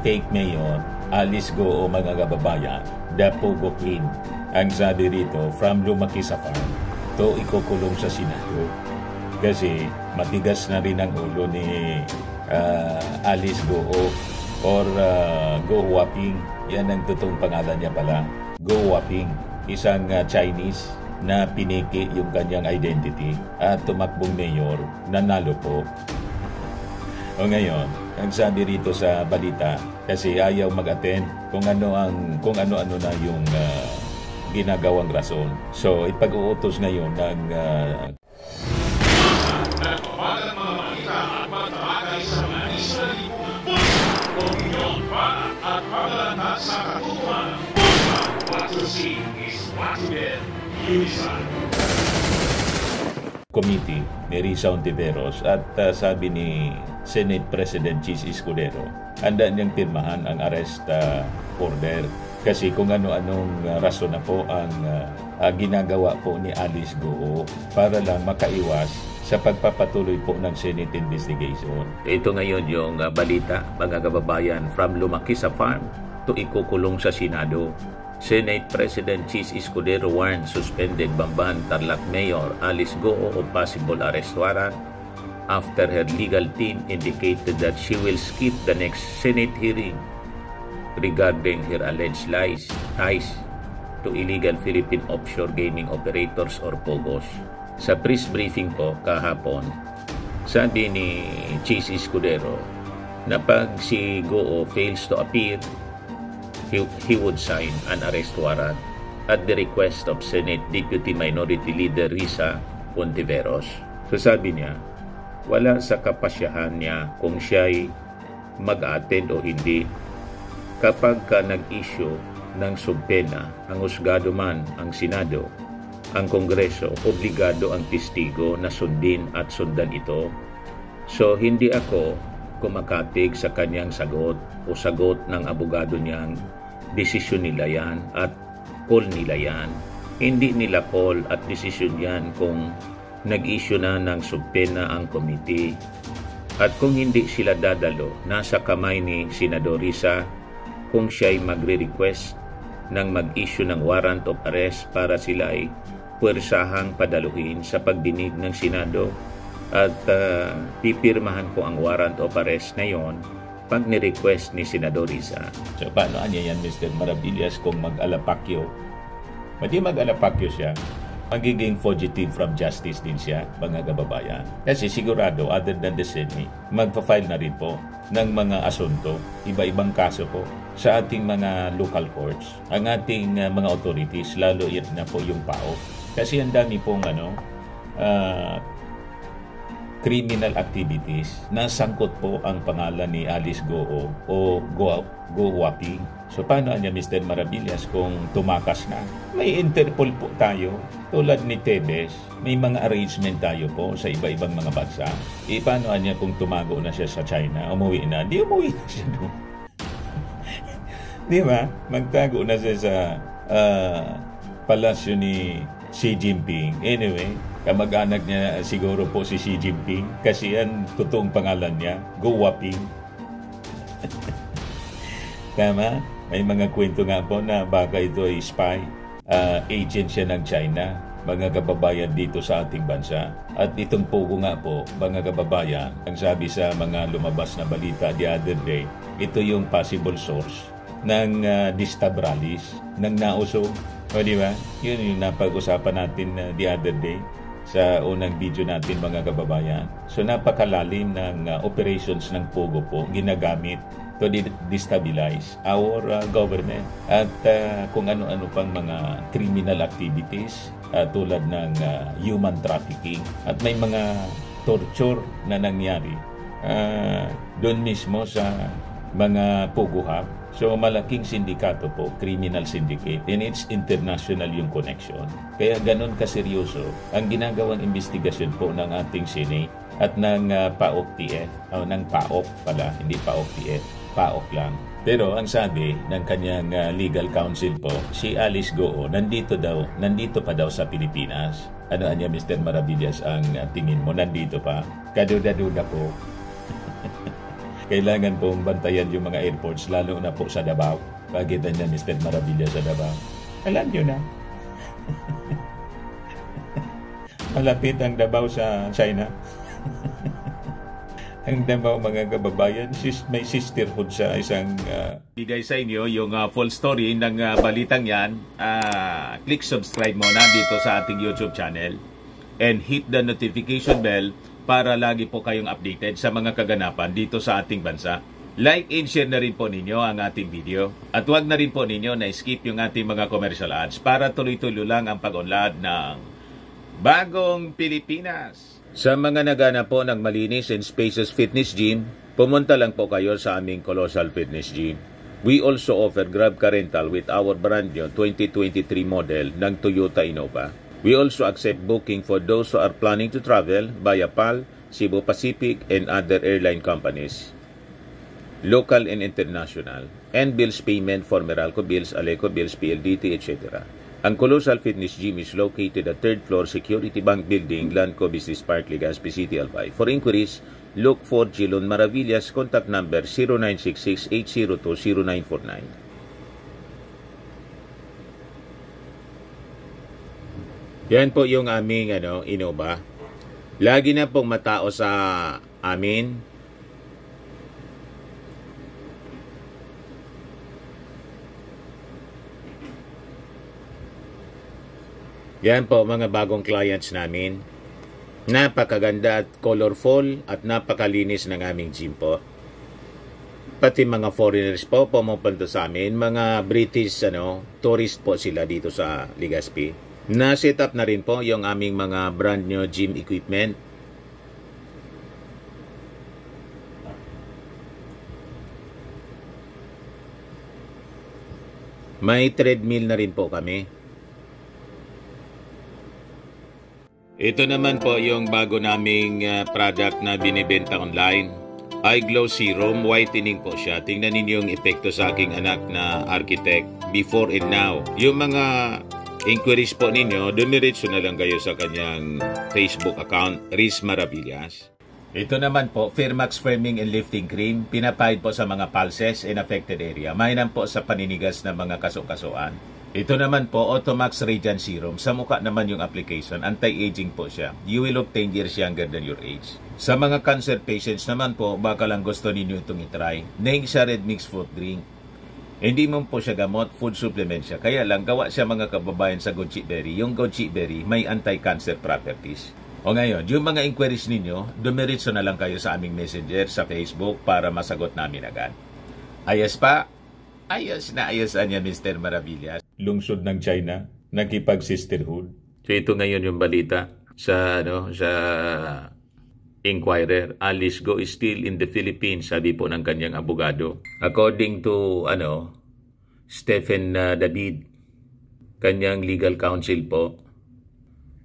fake mayor Alice Goo, mga kababayan, the Pogo Queen. Ang sabi rito, from lumaki sa farm to ikukulong sa Senado. Kasi matigas na rin ang ulo ni Alice Goo or Go Huaping. Yan ang totoong pangalan niya pala. Go Huaping, isang Chinese na piniki yung kanyang identity at tumakbong mayor, nanalo po. O ngayon, ang sabi rito sa balita, kasi ayaw mag-attend kung ano-ano na yung ginagawang rason. So, ipag-uutos ngayon ng nagpapagal mga malita at magtabagay sa mga isla ni Opinion pa at pagalantad sa katutuhan. What you see is what you get. Unisan. Committee ni Risa Ontiveros at sabi ni Senate President Chis Escudero, handa niyang pirmahan ang arrest order kasi kung ano-anong rason na po ang ginagawa po ni Alice Goo para lang makaiwas sa pagpapatuloy po ng Senate investigation. Ito ngayon yung balita, mga kababayan, from lumaki sa farm to ikukulong sa Senado. Senate President Chis Escudero warns suspended Bamban Tarlac Mayor Alice Goo of possible arrest warrant after her legal team indicated that she will skip the next Senate hearing regarding her alleged ties to illegal Philippine offshore gaming operators or POGOs. Sa press briefing po kahapon, sabi ni Chis Escudero na pag si Goo fails to appear, he would sign an arrest warrant at the request of Senate Deputy Minority Leader Risa Ontiveros. So sabi niya, wala sa kapasyahan niya kung siya'y mag-attend o hindi. Kapag ka nag-issue ng subpena, ang husgado man, ang Senado, ang Kongreso, obligado ang testigo na sundin at sundan ito. So hindi ako kumakatig sa kanyang sagot o sagot ng abogado niyang desisyon nila yan at call nila yan. Hindi nila call at desisyon yan kung nag-issue na ng subpena ang committee. At kung hindi sila dadalo, nasa kamay ni Senador Risa kung siya'y magre-request ng mag-issue ng warrant of arrest para sila ay puwersahang padaluhin sa pagdinig ng Senado at pipirmahan ko ang warrant of arrest na yon pag ni-request ni Senador Risa. So, paano niya yan, Mr. Maravillas, kung mag-alapakyo? Madi mag-alapakyo siya, magiging fugitive from justice din siya, mga kababayan. Kasi sigurado, other than the Senate, magpa-file na rin po ng mga asunto, iba-ibang kaso po, sa ating mga local courts, ang ating mga authorities, lalo yan na po yung PAO. Kasi ang dami pong criminal activities na sangkot po ang pangalan ni Alice Goo o Go Huaping. So paano niya, Mr. Maravillas, kung tumakas na? May Interpol po tayo, tulad ni Tebes. May mga arrangement tayo po sa iba-ibang mga bansa. Paano niya kung tumago na siya sa China, umuwi na? Di umuwi na siya doon. Di ba? Magtago na siya sa palasyo ni Xi Jinping. Anyway, kamag-anak niya siguro po si Xi Jinping kasi yan totoong pangalan niya, Go Huaping. Tama? May mga kwento nga po na baka ito ay spy, agent siya ng China, mga kababayan dito sa ating bansa. At itong Pogo nga po, mga kababayan, ang sabi sa mga lumabas na balita the other day, ito yung possible source ng distab rallies, ng nausog. O di ba? Yun yung napag-usapan natin the other day sa unang video natin, mga kababayan. So napakalalim ng operations ng Pogo po ginagamit to destabilize our government at kung ano-ano pang mga criminal activities tulad ng human trafficking at may mga torture na nangyari doon mismo sa mga Pogo Hub. So malaking sindikato po, criminal syndicate, and it's international yung connection. Kaya ganun kaseryoso ang ginagawang investigasyon po ng ating Senate at ng PAOK-TF, ng PAOK pala, hindi PAOK-TF, PAOK lang. Pero ang sabi ng kanyang legal counsel po, si Alice Goo, nandito pa daw sa Pilipinas. Ano niya, Mr. Maravillas, ang tingin mo? Nandito pa? Kaduda-duda po. Kailangan pong bantayan yung mga airports, lalo na po sa Davao. Pakita niya Mr. Maravilla sa Davao. Alam niyo na. Malapit ang Davao sa China. Ang Davao, mga kababayan, may sisterhood sa isang... Bigay sa inyo yung full story ng balitang yan. Click subscribe muna dito sa ating YouTube channel and hit the notification bell para lagi po kayong updated sa mga kaganapan dito sa ating bansa. Like and share na rin po ninyo ang ating video. At huwag na rin po ninyo na skip yung ating mga commercial ads para tuloy-tuloy lang ang pag-unlad ng Bagong Pilipinas. Sa mga nagana po ng malinis and spacious fitness gym, pumunta lang po kayo sa aming Colossal Fitness Gym. We also offer Grab Car Rental with our brand new 2023 model ng Toyota Innova. We also accept booking for those who are planning to travel via PAL, Cebu Pacific, and other airline companies, local and international, and bills payment for Meralco Bills, Aleco Bills, PLDT, etc. Ang Colossal Fitness Gym is located at 3rd floor Security Bank Building, Lanco Business Park, Legazpi City, Albay. For inquiries, look for Jilon Maravillas. Contact number 0966-802-0949. Yan po yung aming Innova. Lagi na pong matao sa amin. Yan po mga bagong clients namin. Napakaganda at colorful at napakalinis ng aming gym po. Pati mga foreigners po pumupunta sa amin, mga British tourist po sila dito sa Legazpi. Na-set up na rin po yung aming mga brand new gym equipment. May treadmill na rin po kami. Ito naman po yung bago naming product na binibenta online. Eye Glow Serum, whitening po siya. Tingnan ninyo yung epekto sa aking anak na architect before and now. Yung mga inquiries po ninyo, dumiretso na lang kayo sa kanyang Facebook account, Riz Maravillas. Ito naman po, Firmax Firming and Lifting Cream, pinapahid po sa mga pulses in affected area. Mainam po sa paninigas ng mga kaso-kasuan. Ito naman po, Automax Radiant Serum. Sa mukha naman yung application, anti-aging po siya. You will look 10 years younger than your age. Sa mga cancer patients naman po, baka lang gusto ninyo itong itry. Naing siya red mixed fruit drink. Hindi mo po siya gamot, food supplement siya. Kaya lang, gawa siya mga kababayan sa goji berry. Yung goji berry may anti-cancer properties. O ngayon, yung mga inquiries ninyo, dumiretso na lang kayo sa aming messenger sa Facebook para masagot namin agad. Ayos pa? Ayos na ayosan niya, Mr. Maravillas. Lungsod ng China, nakipag-sisterhood. So ito ngayon yung balita sa Inquirer. Alice Go is still in the Philippines, sabi po ng kanyang abogado. According to Stephen David, kanyang legal counsel po,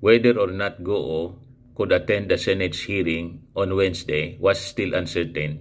whether or not Go could attend the Senate's hearing on Wednesday was still uncertain.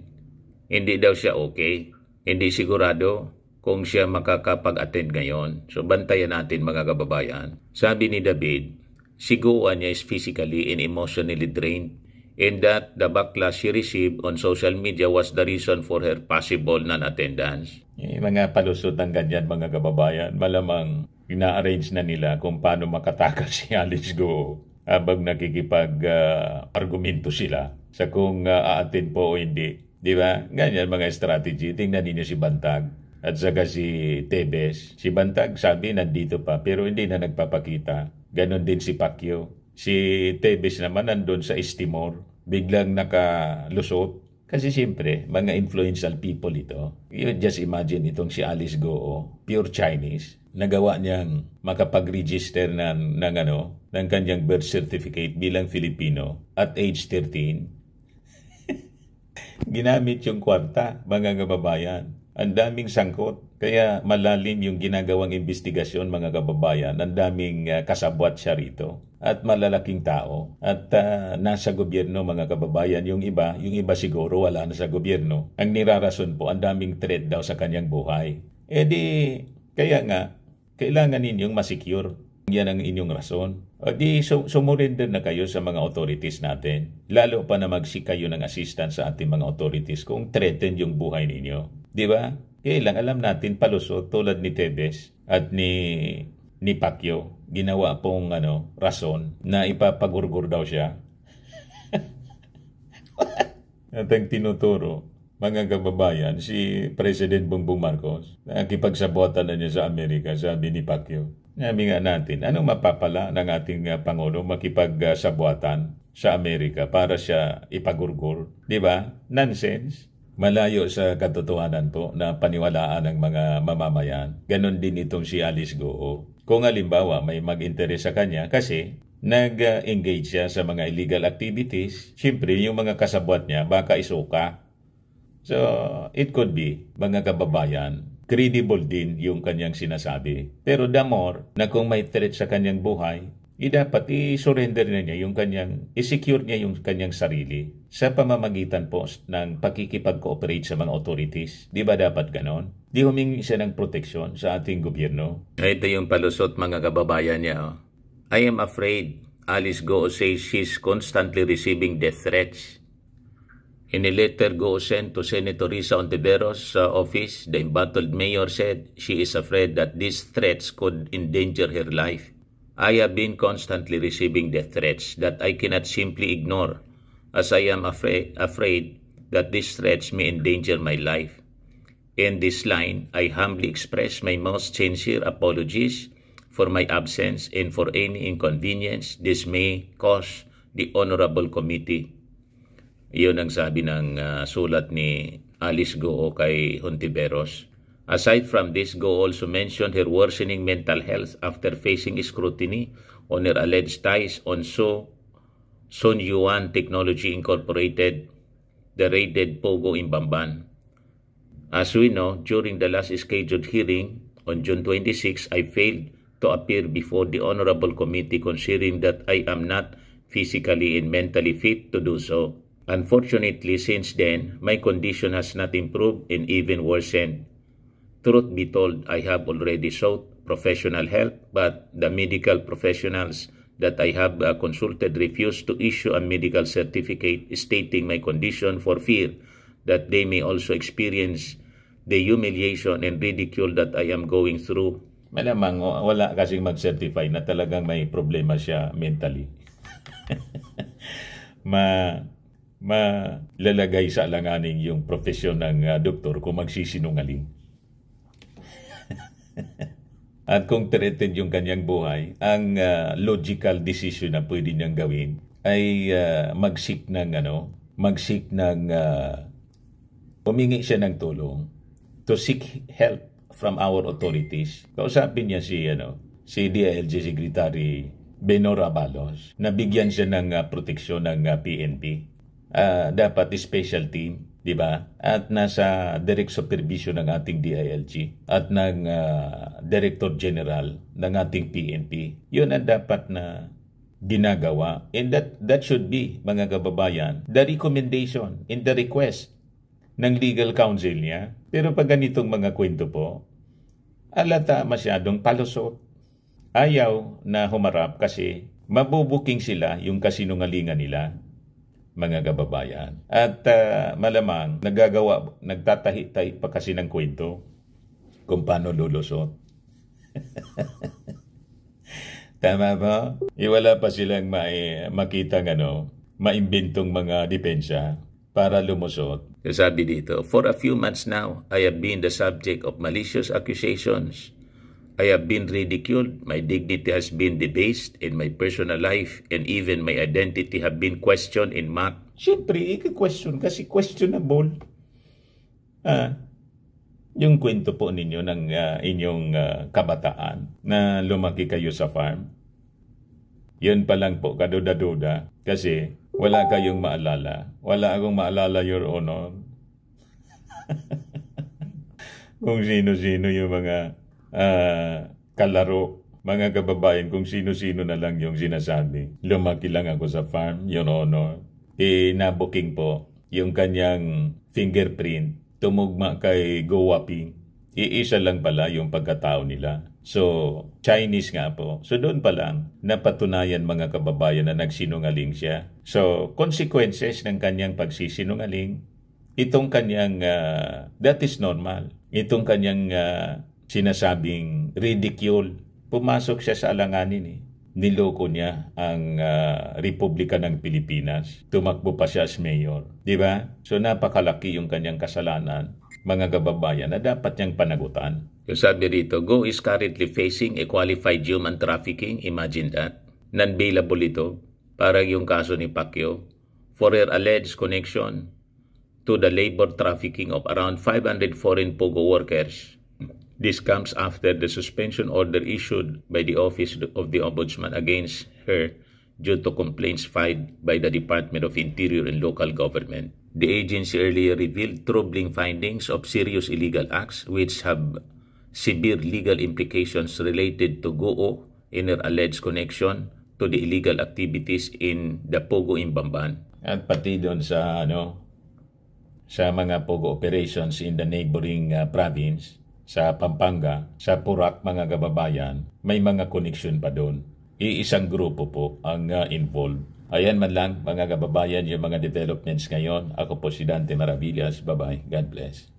Hindi daw siya okay. Hindi sigurado kung siya makakapag-attend ngayon. So, bantayan natin mga kababayan. Sabi ni David, si Goa niya is physically and emotionally drained and that the backlash she received on social media was the reason for her possible non-attendance. Mga palusot ng ganyan mga kababayan, malamang ina-arrange na nila kung paano makatakas si Alice Go habang nakikipag-argumento sila sa kung a-attend po o hindi. Di ba? Ganyan mga strategy. Tingnan ninyo si Bantag. At saka si Tebes. Si Bantag sabi nandito pa pero hindi na nagpapakita. Ganon din si Pacquiao. Si Tebes naman nandun sa East Timor. Biglang nakalusot. Kasi siyempre, mga influential people ito. You just imagine itong si Alice Go, pure Chinese. Nagawa niyang makapag-register ng kanyang birth certificate bilang Filipino at age 13. Ginamit yung kwarta, mga kababayan. Ang daming sangkot. Kaya malalim yung ginagawang investigasyon, mga kababayan. Ang daming kasabwat siya rito. At malalaking tao. At nasa gobyerno, mga kababayan. Yung iba siguro wala na sa gobyerno. Ang nirarason po, ang daming threat daw sa kanyang buhay. Kaya nga, kailangan ninyong masecure. yan ang inyong rason. O di sumurinder na kayo sa mga authorities natin. Lalo pa na mag-seek kayo ng assistance sa ating mga authorities kung threaten yung buhay ninyo. Di ba? Lang alam natin palusot tulad ni Tebes at ni Pacquiao. Ginawa pong rason na ipapagurgur daw siya. At ang tinuturo, mga kababayan, si President Bongbong Marcos, nakipagsabotan na niya sa Amerika, sabi ni Pacquiao. Sabi nga natin, anong mapapala ng ating Pangulo makipagsabuatan sa Amerika para siya ipagurgur? Di ba? Nonsense. Malayo sa katotohanan po na paniwalaan ng mga mamamayan. Ganon din itong si Alice Goo. Kung halimbawa may mag-interest sa kanya kasi nag-engage siya sa mga illegal activities, siyempre yung mga kasabwat niya baka isuka. So, it could be, mga kababayan, credible din yung kanyang sinasabi. Pero the more na kung may threat sa kanyang buhay, dapat i-surrender na niya yung i-secure niya yung kanyang sarili sa pamamagitan po ng pakikipag-cooperate sa mga authorities. Di ba dapat ganon? Di humingi siya ng proteksyon sa ating gobyerno. Ito yung palusot mga kababayan niya. I am afraid, Alice Goo says she's constantly receiving death threats. In a letter Goo sent to Senator Risa Ontiveros' office, the embattled mayor said she is afraid that these threats could endanger her life. I have been constantly receiving death threats that I cannot simply ignore, as I am afraid that these threats may endanger my life. In this line, I humbly express my most sincere apologies for my absence and for any inconvenience this may cause the Honorable Committee. Iyon ang sabi ng sulat ni Alice Goo kay Hontiveros. Aside from this, Goo also mentioned her worsening mental health after facing scrutiny on her alleged ties on Sun Yuan Technology Incorporated, the raided Pogo in Bamban. As we know, during the last scheduled hearing on June 26, I failed to appear before the Honorable Committee considering that I am not physically and mentally fit to do so. Unfortunately, since then, my condition has not improved and even worsened. Truth be told, I have already sought professional help, but the medical professionals that I have consulted refused to issue a medical certificate stating my condition for fear that they may also experience the humiliation and ridicule that I am going through. Malamang wala kasing mag-certify na talagang may problema siya mentally. Lalagay sa alanganin yung profesyon ng doktor kung magsisinungaling. At kung threatened yung kanyang buhay, ang logical decision na pwede niyang gawin ay mag-seek ng humingi siya ng tulong to seek help from our authorities. Kausapin niya si DILG Secretary Benora Abalos, nabigyan siya ng proteksyon ng PNP. Dapat special team, di ba? At nasa direct supervision ng ating DILG at ng Director General ng ating PNP. Yun ang dapat na ginagawa. And that should be, mga kababayan, the recommendation and the request ng legal counsel niya. Pero pag ganitong mga kwento po, alata masyadong palusot. Ayaw na humarap kasi mabubuking sila yung kasinungalingan nila, mga kababayan. At malamang nagtatahi-tahi pa kasi ng kwento kung paano lulusot. Tama ba? Wala pa silang makitang maimbentong mga dipensya para lumusot. Sabi dito, for a few months now, I have been the subject of malicious accusations. I have been ridiculed, my dignity has been debased, and my personal life and even my identity have been questioned and mocked. Siyempre, i-question kasi questionable. Yung kwento po ninyo ng inyong kabataan na lumaki kayo sa farm, yun pa lang po, kaduda-duda, kasi wala kayong maalala. Wala akong maalala, Your Honor. Kung sino-sino yung mga kalaro, mga kababayan, kung sino-sino na lang yung sinasabi. Lumaki lang ako sa farm, Your Honor. Nabuking po yung kanyang fingerprint tumugma kay Go Waping. Iisa lang pala yung pagkatao nila. So, Chinese nga po. So, doon pa lang napatunayan mga kababayan na nagsinungaling siya. So, consequences ng kanyang pagsisinungaling, itong kanyang, that is normal. Itong kanyang sinasabing ridicule, pumasok siya sa alanganin eh. Niloko niya ang Republika ng Pilipinas. Tumakbo pa siya as mayor. Di ba? So napakalaki yung kanyang kasalanan, mga kababayan, na dapat niyang panagutan. Yung sabi rito, Go is currently facing a qualified human trafficking. Imagine that. Non-bailable ito. Parang yung kaso ni Pacquiao for her alleged connection to the labor trafficking of around 500 foreign POGO workers. This comes after the suspension order issued by the Office of the Ombudsman against her due to complaints filed by the Department of Interior and Local Government. The agency earlier revealed troubling findings of serious illegal acts which have severe legal implications related to GOO in her alleged connection to the illegal activities in the POGO in Bamban. At pati doon sa sa mga POGO operations in the neighboring province, sa Pampanga, sa Purak, mga kababayan, may mga connection pa doon. Iisang grupo po ang involved. Ayan man lang mga kababayan yung mga developments ngayon. Ako po si Dante Maravillas. Bye-bye. God bless.